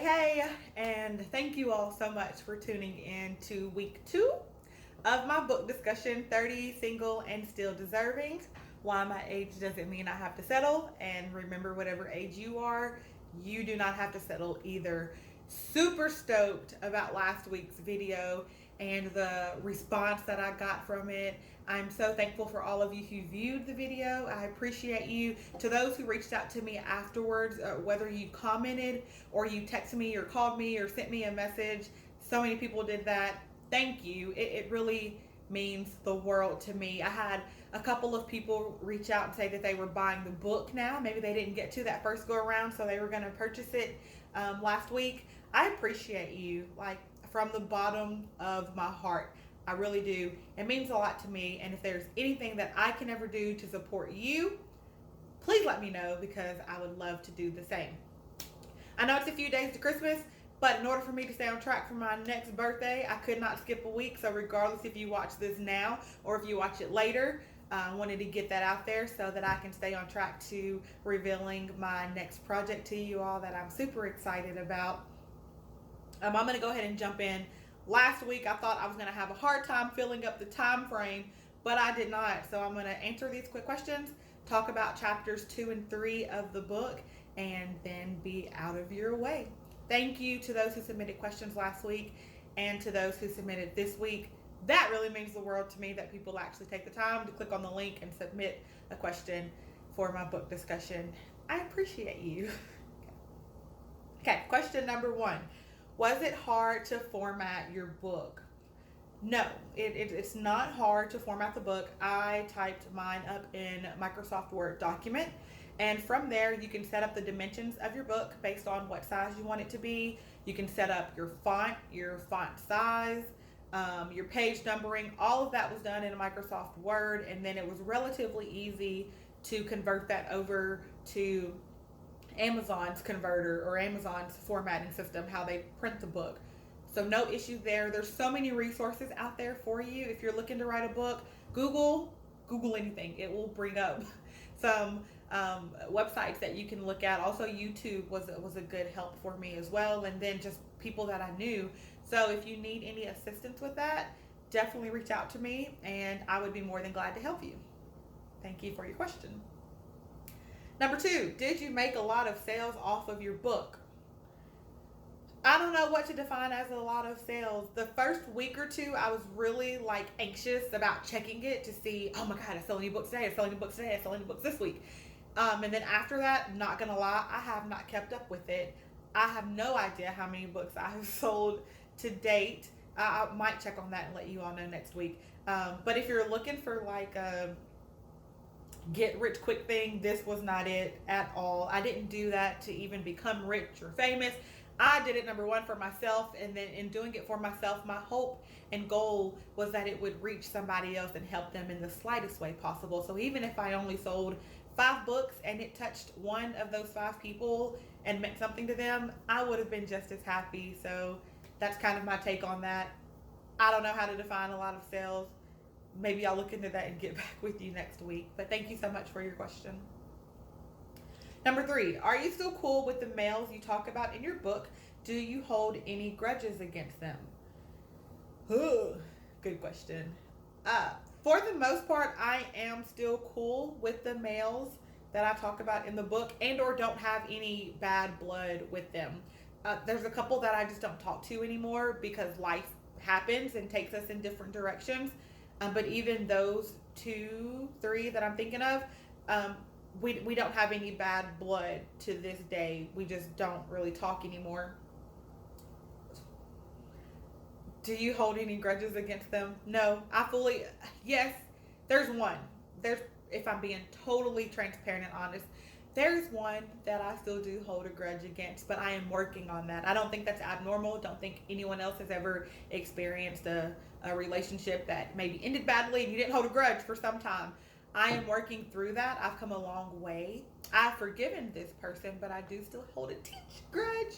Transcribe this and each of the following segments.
Hey, and thank you all so much for tuning in to week 2 of my book discussion 30 Single and Still Deserving. Why my age doesn't mean I have to settle. And remember, whatever age you are, you do not have to settle either. Super stoked about last week's video and the response that I got from it. I'm so thankful for all of you who viewed the video. I appreciate you. To those who reached out to me afterwards, whether you commented or you texted me or called me or sent me a message, so many people did that. Thank you. It really means the world to me. I had a couple of people reach out and say that they were buying the book now. Maybe they didn't get to that first go around, so they were going to purchase it last week. I appreciate you, like, from the bottom of my heart. I really do. It means a lot to me. And if there's anything that I can ever do to support you, please let me know because I would love to do the same. I know it's a few days to Christmas, but in order for me to stay on track for my next birthday, I could not skip a week. So regardless if you watch this now or if you watch it later, I wanted to get that out there so that I can stay on track to revealing my next project to you all that I'm super excited about. I'm going to go ahead and jump in. Last week, I thought I was going to have a hard time filling up the time frame, but I did not. So I'm going to answer these quick questions, talk about chapters 2 and 3 of the book, and then be out of your way. Thank you to those who submitted questions last week and to those who submitted this week. That really means the world to me that people actually take the time to click on the link and submit a question for my book discussion. I appreciate you. Okay, question number 1. Was it hard to format your book? No, it's not hard to format the book. I typed mine up in Microsoft Word document. And from there, you can set up the dimensions of your book based on what size you want it to be. You can set up your font size, your page numbering. All of that was done in Microsoft Word. And then it was relatively easy to convert that over to Amazon's converter or Amazon's formatting system, how they print the book. So no issue there. There's so many resources out there for you. If you're looking to write a book, Google anything. It will bring up some websites that you can look at. Also, YouTube was a good help for me as well. And then just people that I knew. So if you need any assistance with that, definitely reach out to me and I would be more than glad to help you. Thank you for your question. Number 2, did you make a lot of sales off of your book? I don't know what to define as a lot of sales. The first week or two, I was really anxious about checking it to see, oh my God, I sold any books today, I sold any books today, I sold any books this week. And then after that, not gonna lie, I have not kept up with it. I have no idea how many books I have sold to date. I might check on that and let you all know next week. But if you're looking for get rich quick thing, this was not it at all. I didn't do that to even become rich or famous. I did it, number 1, for myself, and then in doing it for myself, my hope and goal was that it would reach somebody else and help them in the slightest way possible. So even if I only sold 5 books and it touched one of those 5 people and meant something to them, I would have been just as happy. So that's kind of my take on that. I don't know how to define a lot of sales. Maybe I'll look into that and get back with you next week. But thank you so much for your question. Number 3, are you still cool with the males you talk about in your book? Do you hold any grudges against them? Good question. For the most part, I am still cool with the males that I talk about in the book and or don't have any bad blood with them. There's a couple that I just don't talk to anymore because life happens and takes us in different directions. But even those 2, 3 that I'm thinking of, we don't have any bad blood to this day. We just don't really talk anymore. Do you hold any grudges against them? No, yes, there's one. If I'm being totally transparent and honest, there's one that I still do hold a grudge against, but I am working on that. I don't think that's abnormal. Don't think anyone else has ever experienced a relationship that maybe ended badly and you didn't hold a grudge for some time. I am working through that. I've come a long way. I've forgiven this person, but I do still hold a teach grudge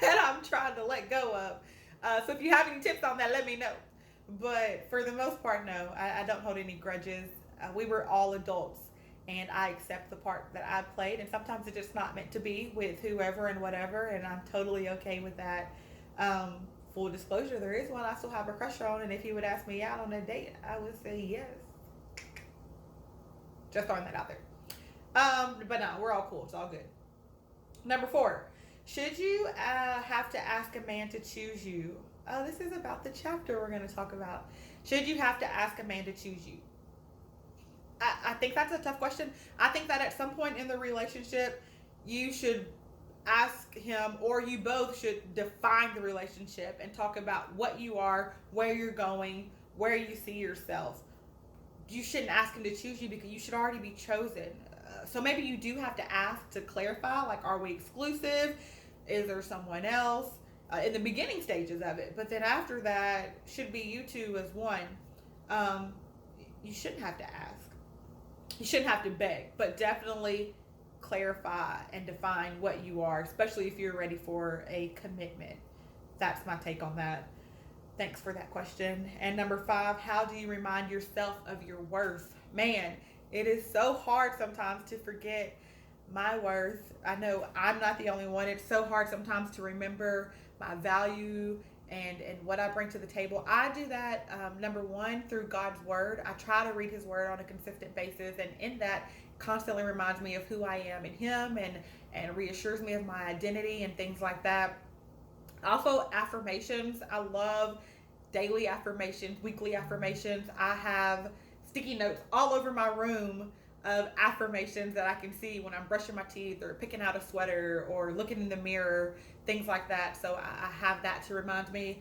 that I'm trying to let go of. So if you have any tips on that, let me know. But for the most part, no, I don't hold any grudges. We were all adults and I accept the part that I played. And sometimes it's just not meant to be with whoever and whatever, and I'm totally okay with that. Um, Full disclosure, there is one I still have a crush on, and if he would ask me out on a date, I would say yes. Just throwing that out there. But no, we're all cool. It's all good. Number 4, should you have to ask a man to choose you? Oh, this is about the chapter we're going to talk about. Should you have to ask a man to choose you? I think that's a tough question. I think that at some point in the relationship, you should ask him, or you both should define the relationship and talk about what you are, where you're going, where you see yourself. You shouldn't ask him to choose you because you should already be chosen. So maybe you do have to ask to clarify, like, are we exclusive? Is there someone else? In the beginning stages of it. But then after that, should be you two as one. You shouldn't have to ask. You shouldn't have to beg, but definitely clarify and define what you are, especially if you're ready for a commitment. That's my take on that. Thanks for that question. And number 5, how do you remind yourself of your worth? Man, it is so hard sometimes to forget my worth. I know I'm not the only one. It's so hard sometimes to remember my value and what I bring to the table. I do that, number 1, through God's word. I try to read his word on a consistent basis, and in that constantly reminds me of who I am in him, and reassures me of my identity and things like that. Also, affirmations. I love daily affirmations, weekly affirmations. I have sticky notes all over my room of affirmations that I can see when I'm brushing my teeth or picking out a sweater or looking in the mirror, things like that. So I have that to remind me.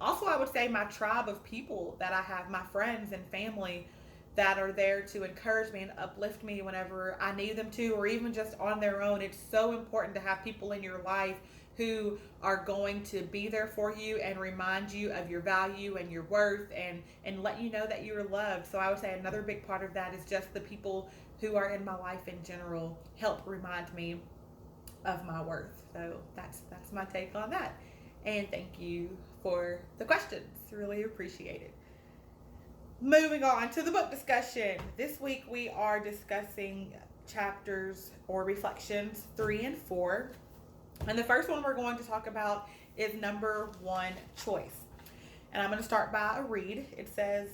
Also, I would say my tribe of people that I have, my friends and family that are there to encourage me and uplift me whenever I need them to, or even just on their own. It's so important to have people in your life who are going to be there for you and remind you of your value and your worth, and let you know that you're loved. So I would say another big part of that is just the people who are in my life in general help remind me of my worth. So that's my take on that. And thank you for the questions. Really appreciate it. Moving on to the book discussion. This week we are discussing chapters or reflections 3 and 4. And the first one we're going to talk about is number 1, choice. And I'm going to start by a read. It says,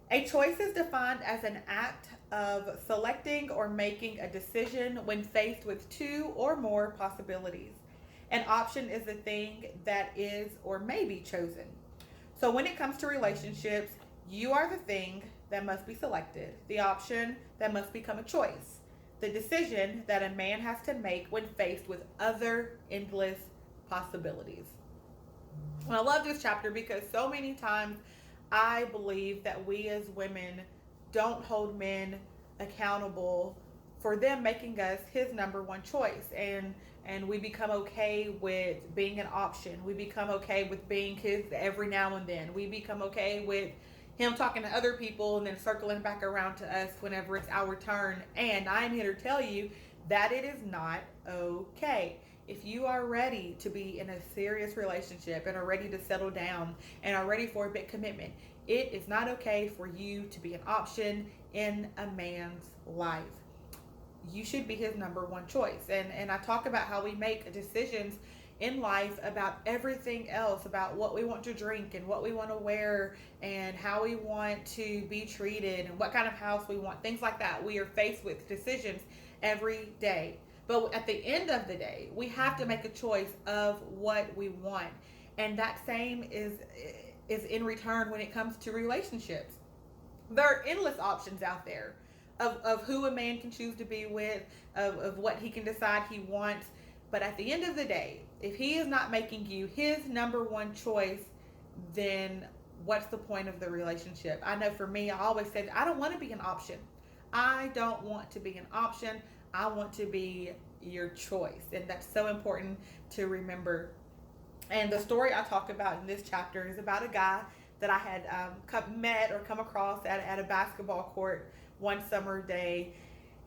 a choice is defined as an act of selecting or making a decision when faced with 2 or more possibilities. An option is the thing that is or may be chosen. So when it comes to relationships, you are the thing that must be selected, the option that must become a choice, the decision that a man has to make when faced with other endless possibilities. And I love this chapter because so many times I believe that we as women don't hold men accountable for them making us his number 1 choice, and we become okay with being an option. We become okay with being his every now and then. We become okay with him talking to other people and then circling back around to us whenever it's our turn. And I'm here to tell you that it is not okay. If you are ready to be in a serious relationship and are ready to settle down and are ready for a big commitment, it is not okay for you to be an option in a man's life. You should be his number 1 choice. And I talk about how we make decisions in life about everything else, about what we want to drink and what we want to wear and how we want to be treated and what kind of house we want, things like that. We are faced with decisions every day. But at the end of the day, we have to make a choice of what we want. And that same is in return when it comes to relationships. There are endless options out there of who a man can choose to be with, of what he can decide he wants. But at the end of the day, if he is not making you his number 1 choice, then what's the point of the relationship? I know for me, I always said, I don't want to be an option. I don't want to be an option. I want to be your choice. And that's so important to remember. And the story I talk about in this chapter is about a guy that I had met or come across at a basketball court one summer day.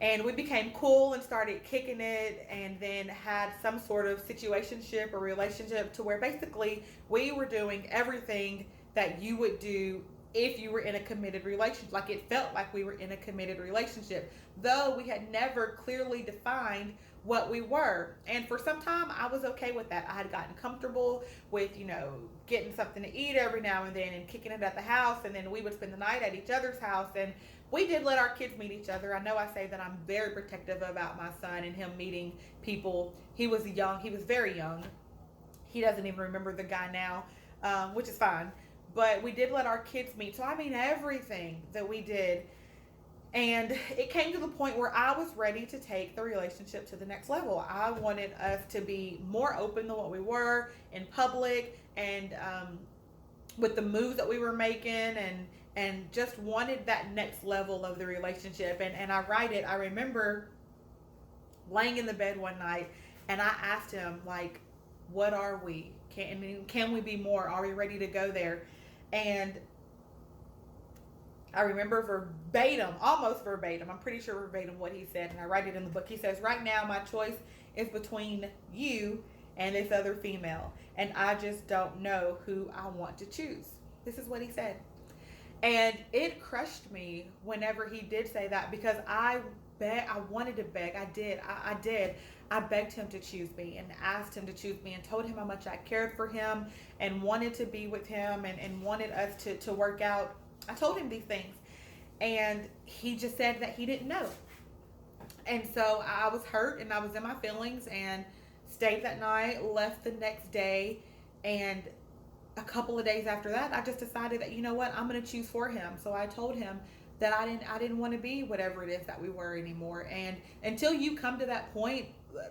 And we became cool and started kicking it, and then had some sort of situationship or relationship to where basically we were doing everything that you would do if you were in a committed relationship. Like, it felt like we were in a committed relationship, though we had never clearly defined what we were. And for some time, I was okay with that. I had gotten comfortable with, getting something to eat every now and then and kicking it at the house. And then we would spend the night at each other's house. And we did let our kids meet each other. I know I say that I'm very protective about my son and him meeting people. He was young, he was very young. He doesn't even remember the guy now, which is fine. But we did let our kids meet. So, I mean, everything that we did. And it came to the point where I was ready to take the relationship to the next level. I wanted us to be more open than what we were in public, and with the moves that we were making, and just wanted that next level of the relationship. And I remember laying in the bed one night, and I asked him, like, what are we? Can we be more? Are we ready to go there? And I remember verbatim, almost verbatim, I'm pretty sure verbatim what he said, and I write it in the book. He says, right now my choice is between you and this other female, and I just don't know who I want to choose. This is what he said. And it crushed me whenever he did say that, because I wanted to beg. I did. I begged him to choose me and asked him to choose me and told him how much I cared for him and wanted to be with him, and wanted us to work out. I told him these things, and he just said that he didn't know. And so I was hurt, and I was in my feelings, and stayed that night, left the next day, and a couple of days after that, I just decided that, you know what, I'm going to choose for him. So I told him that I didn't want to be whatever it is that we were anymore. And until you come to that point,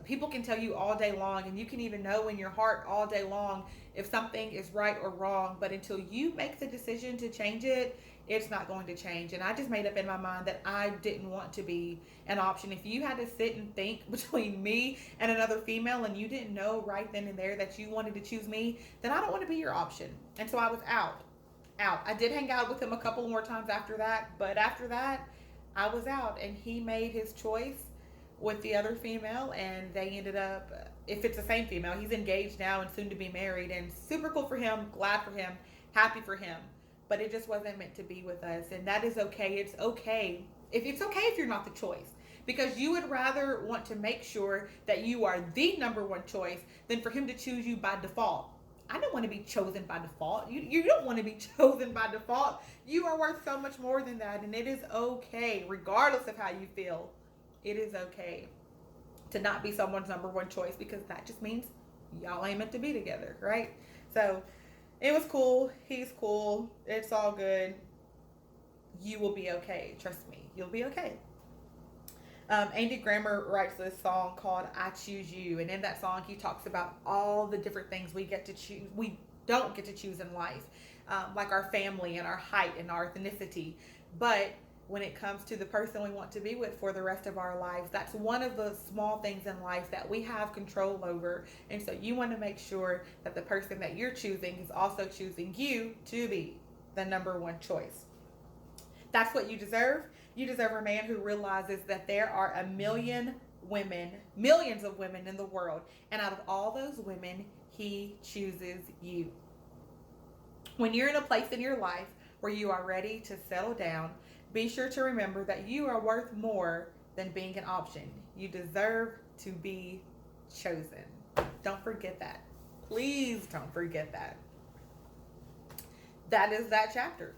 people can tell you all day long, and you can even know in your heart all day long if something is right or wrong, but until you make the decision to change it, it's not going to change. And I just made up in my mind that I didn't want to be an option. If you had to sit and think between me and another female, and you didn't know right then and there that you wanted to choose me, then I don't want to be your option. And so I was out. I did hang out with him a couple more times after that, but after that, I was out, and he made his choice with the other female, and they ended up, if it's the same female, he's engaged now and soon to be married, and super cool for him, glad for him, happy for him. But it just wasn't meant to be with us, and that is okay. It's okay if you're not the choice, because you would rather want to make sure that you are the number one choice than for him to choose you by default. I don't want to be chosen by default. You don't want to be chosen by default. You are worth so much more than that, and it is okay, regardless of how you feel. It is okay to not be someone's number one choice, because that just means y'all ain't meant to be together, right? So it was cool. He's cool. It's all good. You will be okay. Trust me. You'll be okay. Andy Grammer writes this song called I Choose You. And in that song, he talks about all the different things we get to choose. We don't get to choose in life, like our family and our height and our ethnicity. But when it comes to the person we want to be with for the rest of our lives, that's one of the small things in life that we have control over. And so you want to make sure that the person that you're choosing is also choosing you to be the number one choice. That's what you deserve. You deserve a man who realizes that there are a million women, millions of women in the world, and out of all those women, he chooses you. When you're in a place in your life where you are ready to settle down, be sure to remember that you are worth more than being an option. You deserve to be chosen. Don't forget that. Please don't forget that. That is that chapter.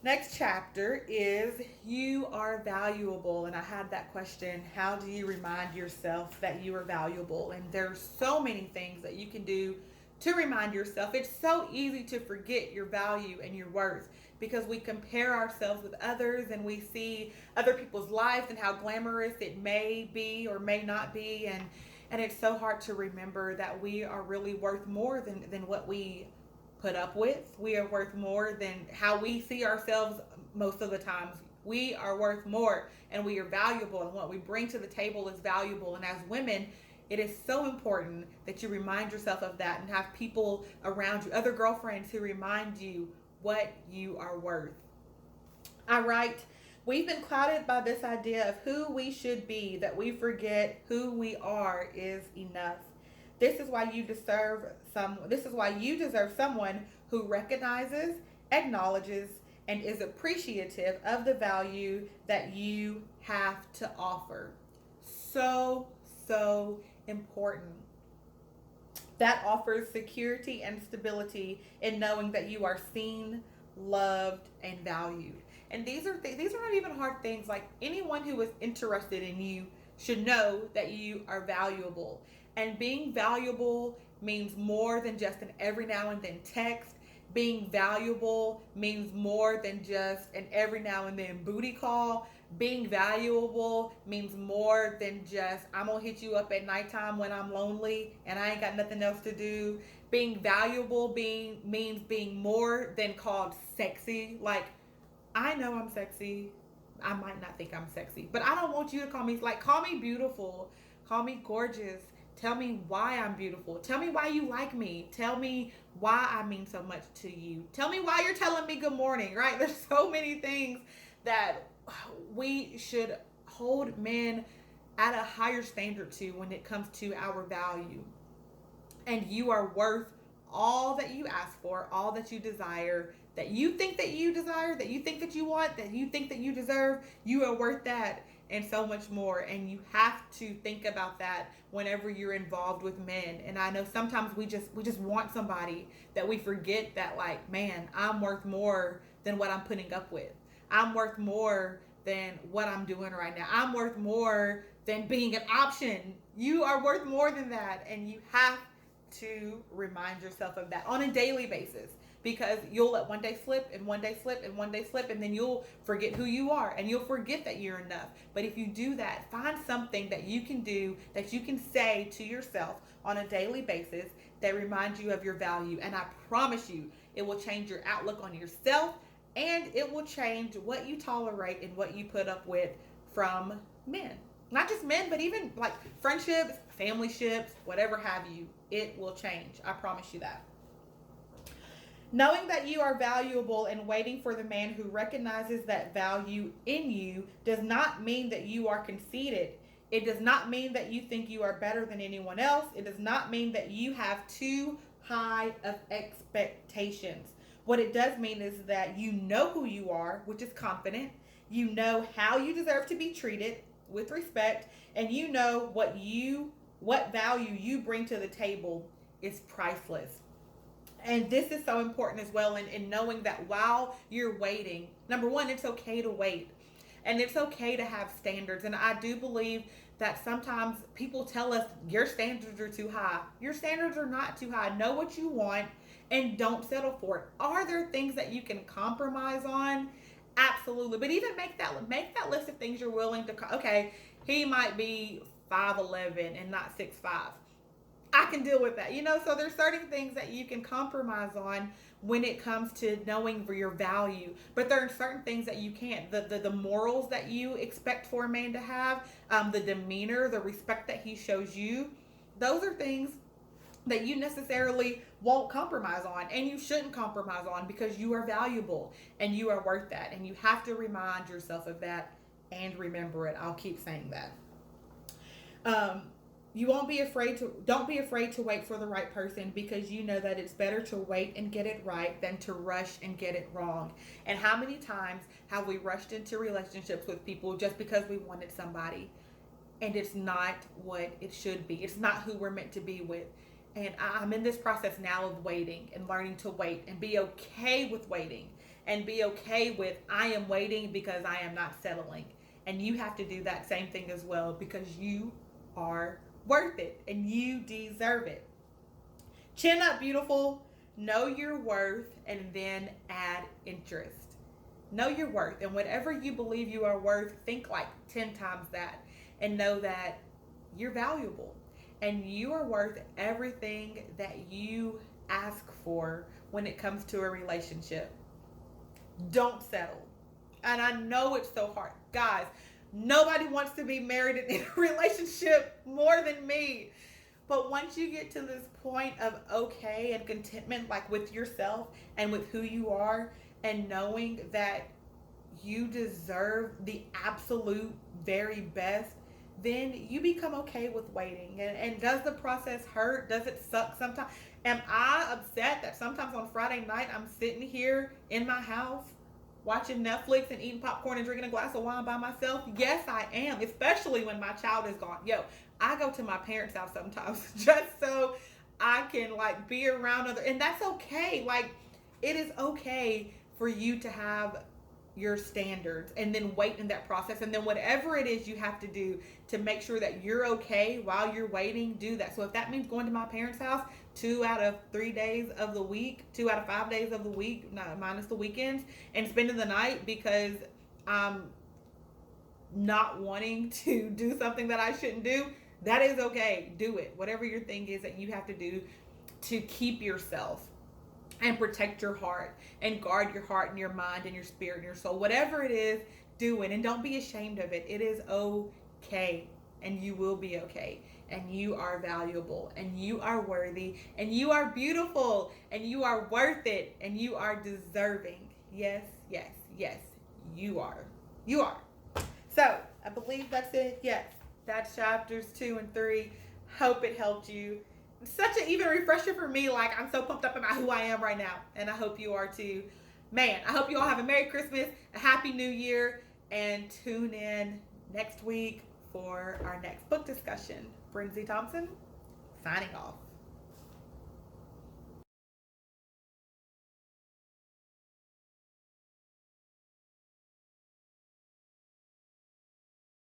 Next chapter is you are valuable. And I had that question, how do you remind yourself that you are valuable? And there's so many things that you can do to remind yourself. It's so easy to forget your value and your worth, because we compare ourselves with others, and we see other people's lives and how glamorous it may be or may not be. And it's so hard to remember that we are really worth more than what we put up with. We are worth more than how we see ourselves most of the times. We are worth more, and we are valuable, and what we bring to the table is valuable. And as women, it is so important that you remind yourself of that and have people around you, other girlfriends, who remind you what you are worth. I write, we've been clouded by this idea of who we should be that we forget who we are is enough. This is why you deserve someone who recognizes acknowledges, and is appreciative of the value that you have to offer. So, so important. That offers security and stability in knowing that you are seen, loved, and valued. And these are not even hard things. Like, anyone who is interested in you should know that you are valuable. And being valuable means more than just an every now and then text. Being valuable means more than just an every now and then booty call. Being valuable means more than just, I'm gonna hit you up at nighttime when I'm lonely and I ain't got nothing else to do. Being valuable means being more than called sexy. Like, I know I'm sexy. I might not think I'm sexy, but I don't want you to call me, like, call me beautiful, call me gorgeous. Tell me why I'm beautiful. Tell me why you like me. Tell me why I mean so much to you. Tell me why you're telling me good morning, right? There's so many things that we should hold men at a higher standard to when it comes to our value. And you are worth all that you ask for, all that you desire, that you think that you desire, that you think that you want, that you think that you deserve. You are worth that and so much more. And you have to think about that whenever you're involved with men. And I know sometimes we just want somebody that we forget that, like, man, I'm worth more than what I'm putting up with. I'm worth more than what I'm doing right now. I'm worth more than being an option. You are worth more than that. And you have to remind yourself of that on a daily basis, because you'll let one day slip and one day slip and one day slip, and then you'll forget who you are and you'll forget that you're enough. But if you do that, find something that you can do, that you can say to yourself on a daily basis that reminds you of your value. And I promise you, it will change your outlook on yourself, and it will change what you tolerate and what you put up with from men. Not just men, but even like friendships, family ships, whatever have you. It will change. I promise you that. Knowing that you are valuable and waiting for the man who recognizes that value in you does not mean that you are conceited. It does not mean that you think you are better than anyone else. It does not mean that you have too high of expectations. What it does mean is that you know who you are, which is confident. You know how you deserve to be treated with respect, and you know what value you bring to the table is priceless. And this is so important as well, in knowing that while you're waiting, number one, it's okay to wait. And it's okay to have standards. And I do believe that sometimes people tell us your standards are too high. Your standards are not too high. Know what you want and don't settle for it. Are there things that you can compromise on? Absolutely. But even make that list of things you're willing to. Okay, he might be 5'11" and not 6'5". I can deal with that. So there's certain things that you can compromise on when it comes to knowing for your value. But there are certain things that you can't. The morals that you expect for a man to have, the demeanor, the respect that he shows you, those are things that you necessarily won't compromise on, and you shouldn't compromise on, because you are valuable and you are worth that. And you have to remind yourself of that and remember it. I'll keep saying that. Don't be afraid to wait for the right person, because you know that it's better to wait and get it right than to rush and get it wrong. And how many times have we rushed into relationships with people just because we wanted somebody, and it's not what it should be. It's not who we're meant to be with. And I'm in this process now of waiting and learning to wait and be okay with waiting, and be okay with, I am waiting because I am not settling. And you have to do that same thing as well, because you are worth it and you deserve it. Chin up, beautiful. Know your worth, and then add interest. Know your worth, and whatever you believe you are worth, think like 10 times that, and know that you're valuable and you are worth everything that you ask for when it comes to a relationship. Don't settle. And I know it's so hard. Guys, nobody wants to be married in a relationship more than me. But once you get to this point of okay and contentment, like with yourself and with who you are, and knowing that you deserve the absolute very best, then you become okay with waiting. And does the process hurt? Does it suck sometimes? Am I upset that sometimes on Friday night I'm sitting here in my house watching Netflix and eating popcorn and drinking a glass of wine by myself? Yes, I am, especially when my child is gone. Yo, I go to my parents' house sometimes just so I can like be around other, and that's okay. Like, it is okay for you to have your standards and then wait in that process, and then whatever it is you have to do to make sure that you're okay while you're waiting, do that. So if that means going to my parents' house 2 out of 3 days of the week, 2 out of 5 days of the week, not minus the weekends, and spending the night because I'm not wanting to do something that I shouldn't do, that is okay. Do it. Whatever your thing is that you have to do to keep yourself and protect your heart and guard your heart and your mind and your spirit and your soul. Whatever it is, do it. And don't be ashamed of it. It is okay. And you will be okay. And you are valuable. And you are worthy. And you are beautiful. And you are worth it. And you are deserving. Yes, yes, yes. You are. You are. So, I believe that's it. Yes. That's chapters 2 and 3. Hope it helped you. Such an even refresher for me. Like, I'm so pumped up about who I am right now, and I hope you are too. Man, I hope you all have a Merry Christmas, a Happy New Year, and tune in next week for our next book discussion. Brinsley Thompson, signing off.